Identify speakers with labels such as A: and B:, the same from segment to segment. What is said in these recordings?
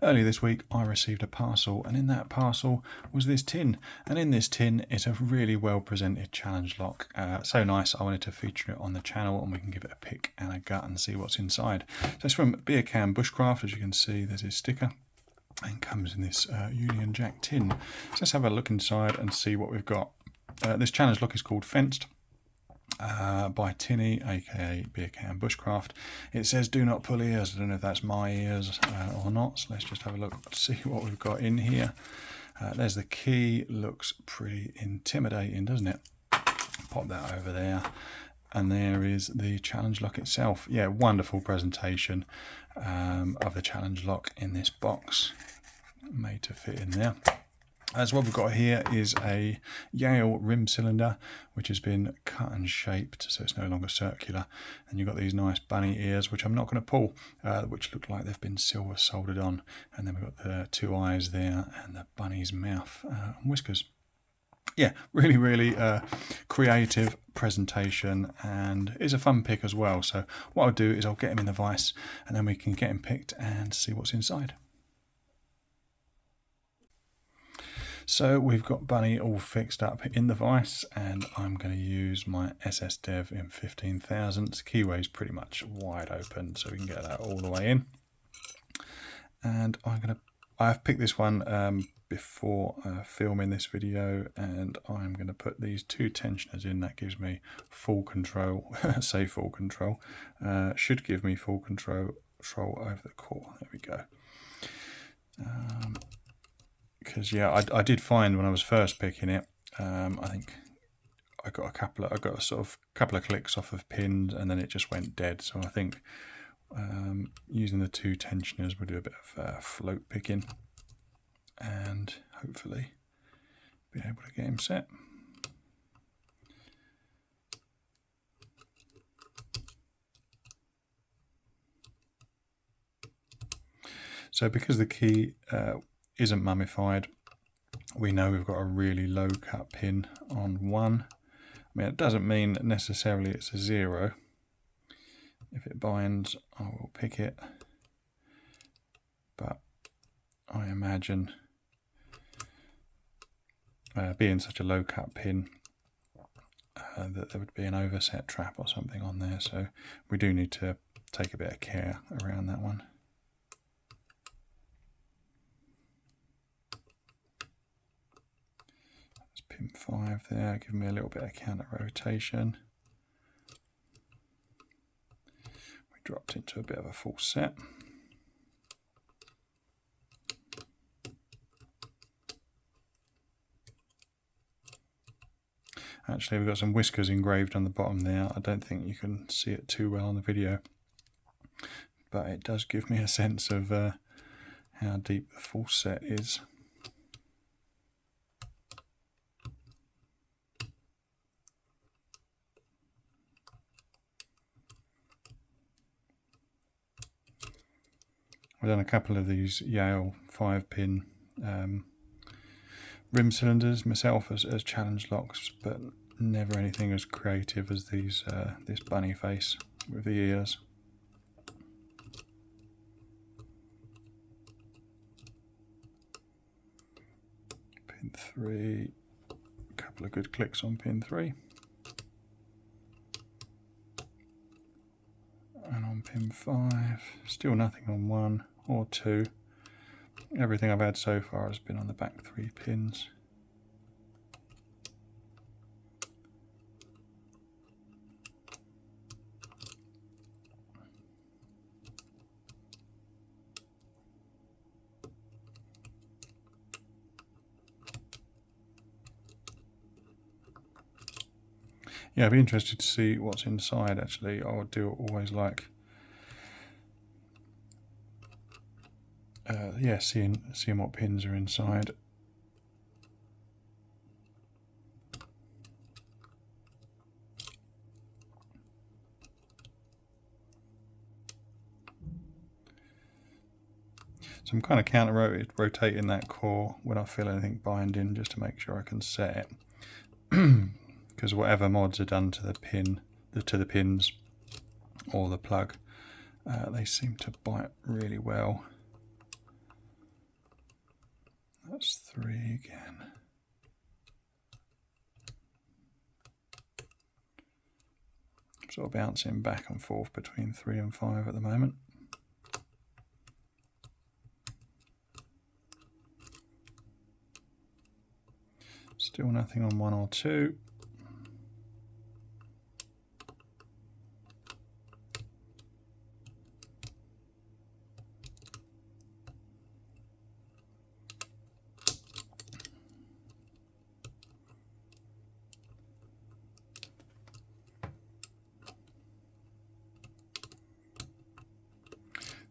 A: Earlier this week I received a parcel, and in that parcel was this tin, and in this tin is a really well presented challenge lock. So nice, I wanted to feature it on the channel and we can give it a pick and a gut and see what's inside. So it's from Beercan Bushcraft. As you can see, there's his sticker and comes in this Union Jack tin. So let's have a look inside and see what we've got. This challenge lock is called Fenced by Tinnie, aka Beercan Bushcraft. It says do not pull ears. I don't know if that's my ears or not, so let's just have a look to see what we've got in here. There's the key. Looks pretty intimidating, doesn't it? Pop that over there. And there is the challenge lock itself. Yeah, wonderful presentation of the challenge lock in this box, made to fit in there. So what we've got here is a Yale rim cylinder, which has been cut and shaped so it's no longer circular. And you've got these nice bunny ears, which I'm not going to pull, which look like they've been silver soldered on. And then we've got the two eyes there and the bunny's mouth and whiskers. Yeah, really creative presentation, and is a fun pick as well. So what I'll do is I'll get him in the vise and then we can get him picked and see what's inside. So we've got Bunny all fixed up in the vise, and I'm going to use my SS Dev in 15,000. Keyway's pretty much wide open, so we can get that all the way in. And I've picked this one before filming this video, and I'm going to put these two tensioners in. That gives me full control. Say full control. Should give me full control over the core. There we go. Because yeah, I did find when I was first picking it, I think I got a couple of clicks off of pins, and then it just went dead. So I think using the two tensioners will do a bit of float picking, and hopefully be able to get him set. So because the key isn't mummified, we know we've got a really low cut pin on one. I mean, it doesn't mean necessarily it's a 0. If it binds, I will pick it, but I imagine being such a low cut pin that there would be an overset trap or something on there, so we do need to take a bit of care around that one. Pin 5 there, give me a little bit of counter rotation. We dropped into a bit of a full set. Actually, we've got some whiskers engraved on the bottom there. I don't think you can see it too well on the video, but it does give me a sense of how deep the full set is. I've done a couple of these Yale 5-pin rim cylinders myself as challenge locks, but never anything as creative as these this bunny face with the ears. Pin 3, a couple of good clicks on pin 3. And on pin 5, still nothing on 1 or 2. Everything I've had so far has been on the back 3 pins. Yeah, I'd be interested to see what's inside actually. I do always like yeah, seeing what pins are inside. So I'm kind of counter rotating that core when I feel anything binding, just to make sure I can set it. Because whatever mods are done to the pins or the plug, they seem to bite really well. That's 3 again. Sort of bouncing back and forth between 3 and 5 at the moment. Still nothing on 1 or 2.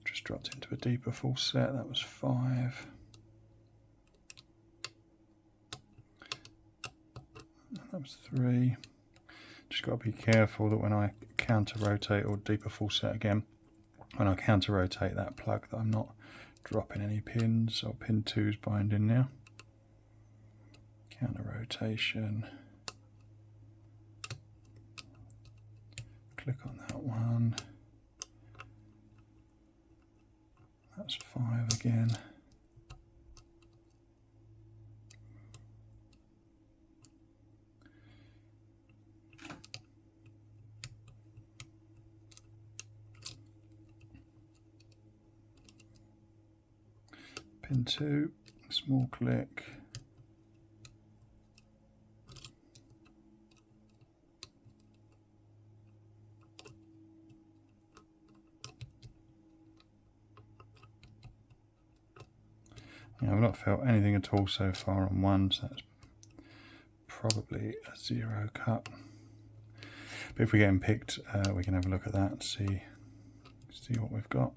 A: Just dropped into a deeper full set. That was 5. That was 3. Just got to be careful that when I counter rotate, or deeper full set again, when I counter rotate that plug, that I'm not dropping any pins. Or pin 2's binding now. Counter rotation. Click on that one. That's 5 again. Pin 2, small click. Yeah, I've not felt anything at all so far on 1, so that's probably a 0 cut. But if we get them picked, we can have a look at that and see what we've got.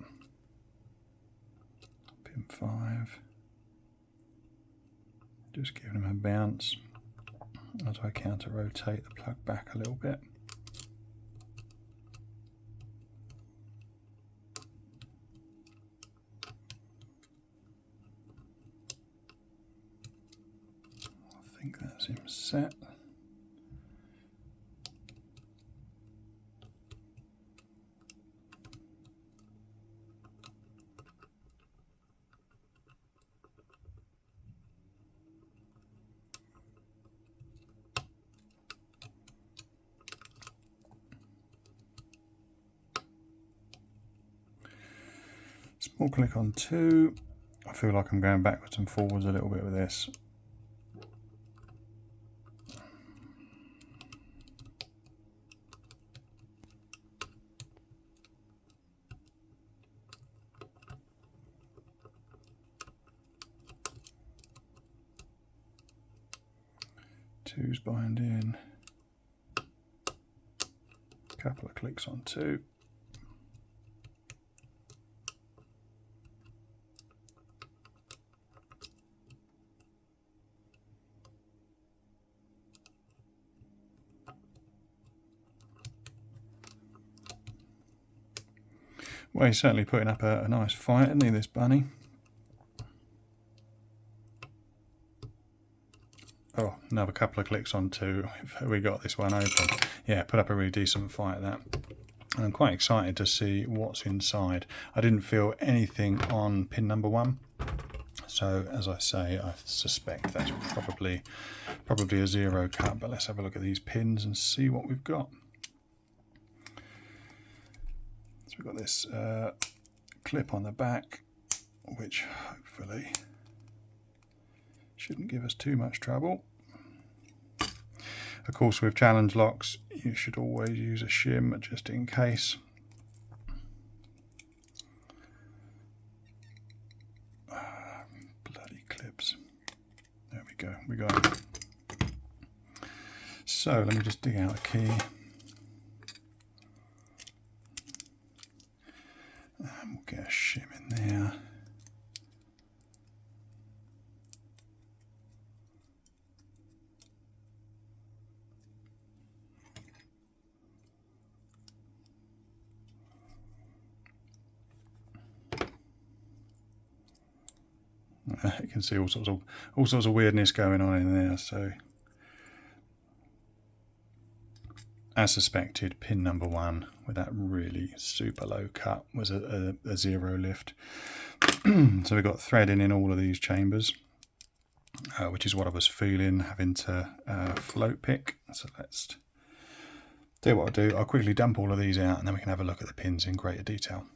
A: Pin 5. Just giving them a bounce as I counter rotate the plug back a little bit. I think that's him set. Small click on 2. I feel like I'm going backwards and forwards a little bit with this. Two's binding. Couple of clicks on 2. Well, he's certainly putting up a nice fight, isn't he, this bunny? Oh, another couple of clicks on 2. We got this one open. Yeah, put up a really decent fight, that. And I'm quite excited to see what's inside. I didn't feel anything on pin number 1. So, as I say, I suspect that's probably a 0 cut. But let's have a look at these pins and see what we've got. So we've got this clip on the back, which hopefully shouldn't give us too much trouble. Of course, with challenge locks, you should always use a shim just in case. Bloody clips. There we go, we got it. So let me just dig out a key. And we'll get a shim in there. You can see all sorts of weirdness going on in there. So, as suspected, pin number 1 with that really super low cut was a 0 lift. So we've got threading in all of these chambers. which is what I was feeling, having to float pick. So let's do what I do. I'll quickly dump all of these out and then we can have a look at the pins in greater detail.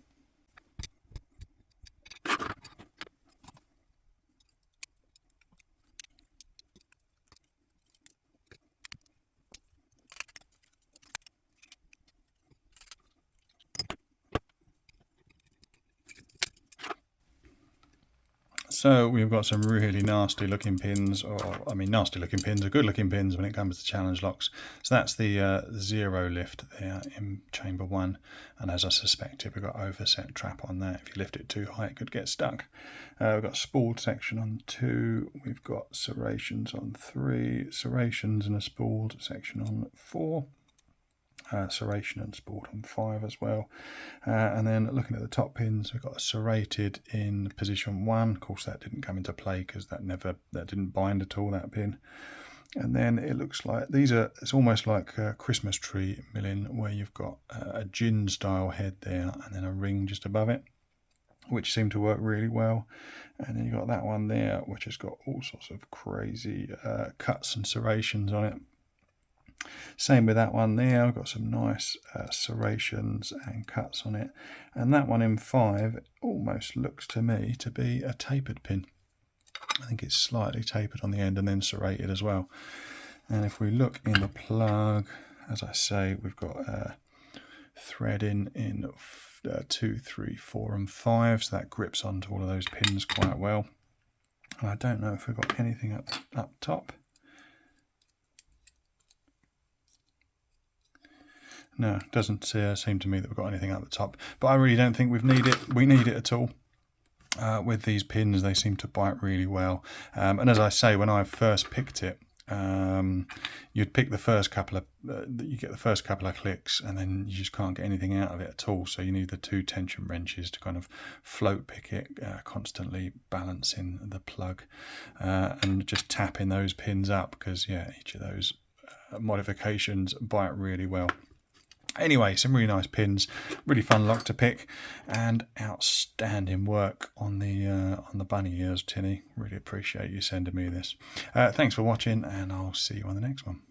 A: So we've got some really nasty looking pins, or I mean nasty looking pins are good looking pins when it comes to challenge locks. So that's the 0 lift there in chamber 1, and as I suspected we've got overset trap on that. If you lift it too high it could get stuck. We've got spooled section on 2, we've got serrations on 3, serrations and a spooled section on 4. Serration and spooled on 5 as well, and then looking at the top pins, we've got a serrated in position 1. Of course that didn't come into play because that didn't bind at all, that pin. And then it looks like it's almost like a Christmas tree milling, where you've got a gin style head there and then a ring just above it, which seem to work really well. And then you've got that one there which has got all sorts of crazy cuts and serrations on it. Same with that one there, I've got some nice serrations and cuts on it. And that one in 5 almost looks to me to be a tapered pin. I think it's slightly tapered on the end and then serrated as well. And if we look in the plug, as I say, we've got threading in 2, 3, 4 and 5, so that grips onto all of those pins quite well. And I don't know if we've got anything up top. No, it doesn't seem to me that we've got anything at the top, but I really don't think we need it at all. With these pins, they seem to bite really well, and as I say, when I first picked it, you'd pick the first couple of you get the first couple of clicks and then you just can't get anything out of it at all, so you need the 2 tension wrenches to kind of float pick it, constantly balancing the plug and just tapping those pins up, because yeah, each of those modifications bite really well. Anyway, some really nice pins, really fun lock to pick, and outstanding work on the bunny ears, Tinnie. Really appreciate you sending me this. Thanks for watching, and I'll see you on the next one.